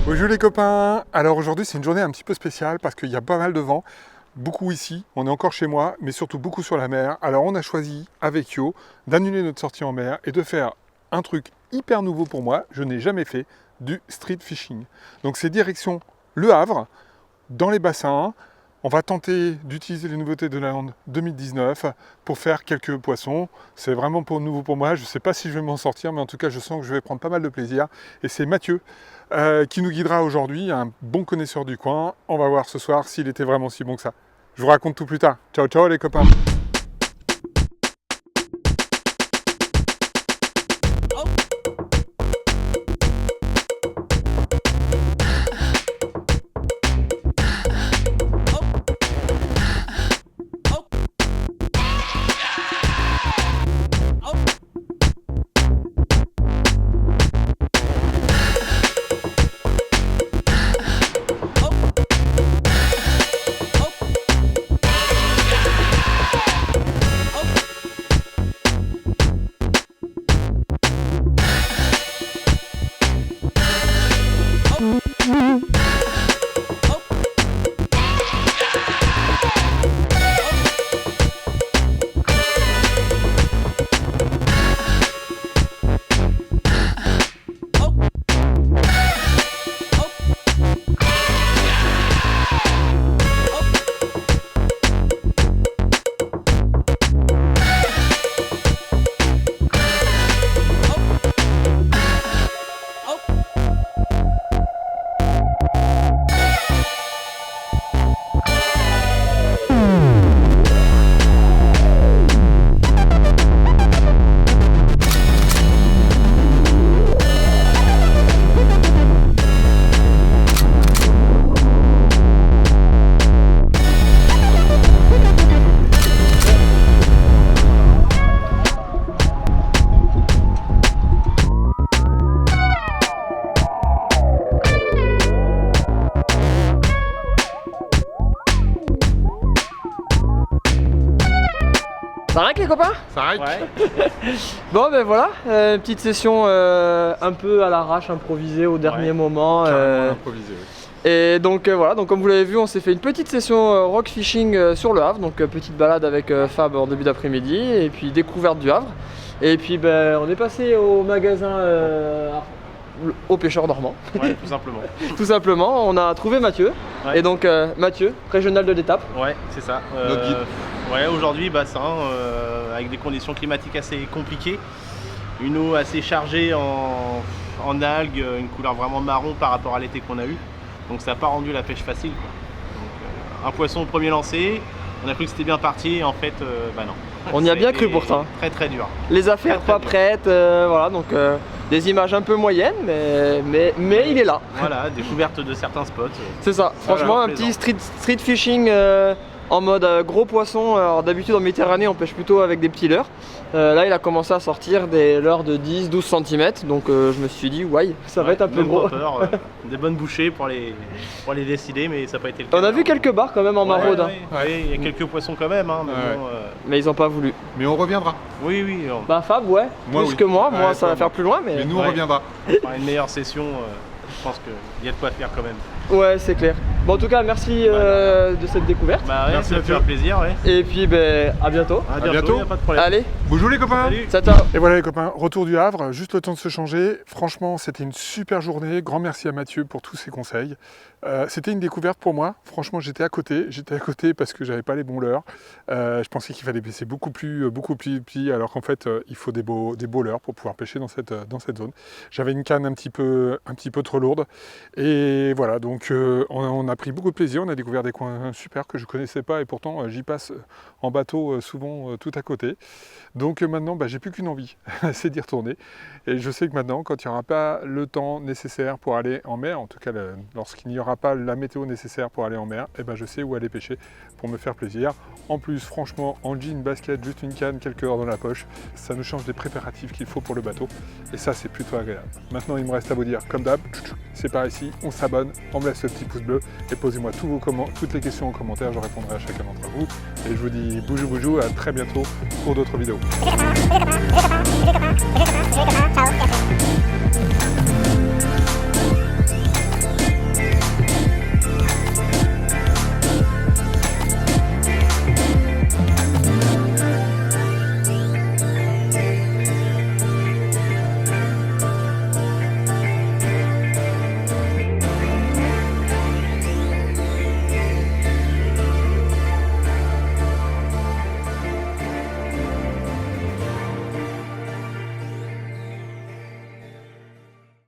Bonjour les copains. Alors aujourd'hui c'est une journée un petit peu spéciale parce qu'il y a pas mal de vent, beaucoup ici, on est encore chez moi, mais surtout beaucoup sur la mer. Alors on a choisi avec Yo d'annuler notre sortie en mer et de faire un truc hyper nouveau pour moi, je n'ai jamais fait, du street fishing. Donc c'est direction Le Havre, dans les bassins. On va tenter d'utiliser les nouveautés de la lande 2019 pour faire quelques poissons. C'est vraiment nouveau pour moi. Je ne sais pas si je vais m'en sortir, mais en tout cas, je sens que je vais prendre pas mal de plaisir. Et c'est Mathieu qui nous guidera aujourd'hui, un bon connaisseur du coin. On va voir ce soir s'il était vraiment si bon que ça. Je vous raconte tout plus tard. Ciao, ciao les copains. Ça règle les copains? Ça règle. Ouais. Bon ben voilà, petite session un peu à l'arrache, improvisée au dernier moment. Improvisé, oui. Et donc voilà, donc comme vous l'avez vu, on s'est fait une petite session rock fishing sur le Havre, donc petite balade avec Fab en début d'après-midi, et puis découverte du Havre. Et puis ben, on est passé au magasin aux pêcheurs normand. Ouais, tout simplement. Tout simplement, on a trouvé Mathieu. Ouais. Et donc Mathieu, régional de l'étape. Ouais, c'est ça. Notre guide. Ouais, aujourd'hui, bassin, avec des conditions climatiques assez compliquées. Une eau assez chargée en algues, une couleur vraiment marron par rapport à l'été qu'on a eu. Donc ça n'a pas rendu la pêche facile, quoi. Donc, un poisson au premier lancer, on a cru que c'était bien parti, et en fait, bah non. On y a bien cru pourtant. Très très dur. Les affaires Très, très pas prêtes, voilà, donc des images un peu moyennes, mais il est là. Voilà, découverte de certains spots. C'est ça, franchement un plaisant. petit street fishing en mode gros poisson. Alors d'habitude en Méditerranée on pêche plutôt avec des petits leurres. Là il a commencé à sortir des leurres de 10-12 cm, donc je me suis dit ouais, ça va être un peu même gros. peur, des bonnes bouchées pour les décider, mais ça n'a pas été le cas. On a vu quelques barres quand même en maraude, hein. Ouais, il y a quelques poissons quand même, hein, mais Ouais. bon, Mais ils ont pas voulu. Mais on reviendra. oui, Bah Fab ouais, Moi, plus oui. que moi, Ouais, ça toi, va faire plus loin mais... Mais nous on Ouais. reviendra. par une meilleure session, je pense qu'il y a de quoi faire quand même. Ouais c'est clair. Bon en tout cas merci de cette découverte. Bah ouais, Merci ça à fait toi. un plaisir, ouais. Et puis ben à bientôt. À bientôt. y a pas de problème. Allez, Bonjour les copains. Salut. ciao ciao. Et voilà les copains, retour du Havre, juste le temps de se changer. Franchement, c'était une super journée. Grand merci à Mathieu pour tous ses conseils. C'était une découverte pour moi. Franchement, j'étais à côté parce que j'avais pas les bons leurres. Je pensais qu'il fallait pêcher beaucoup plus petit, alors qu'en fait, il faut des beaux leurres pour pouvoir pêcher dans cette zone. J'avais une canne un petit peu trop lourde. Et voilà, donc on a pris beaucoup de plaisir. On a découvert des coins super que je connaissais pas et pourtant j'y passe en bateau souvent tout à côté. Donc maintenant, j'ai plus qu'une envie, c'est d'y retourner. Et je sais que maintenant, quand il n'y aura pas le temps nécessaire pour aller en mer, en tout cas lorsqu'il n'y aura pas la météo nécessaire pour aller en mer, je sais où aller pêcher pour me faire plaisir. En plus, franchement, en jean, basket, juste une canne, quelques heures dans la poche, ça nous change des préparatifs qu'il faut pour le bateau. Et ça, c'est plutôt agréable. Maintenant, il me reste à vous dire, comme d'hab, c'est par ici, on s'abonne, on me laisse le petit pouce bleu et posez-moi toutes les questions en commentaire, je répondrai à chacun d'entre vous. Et je vous dis boujou boujou, à très bientôt pour d'autres vidéos. Ciao.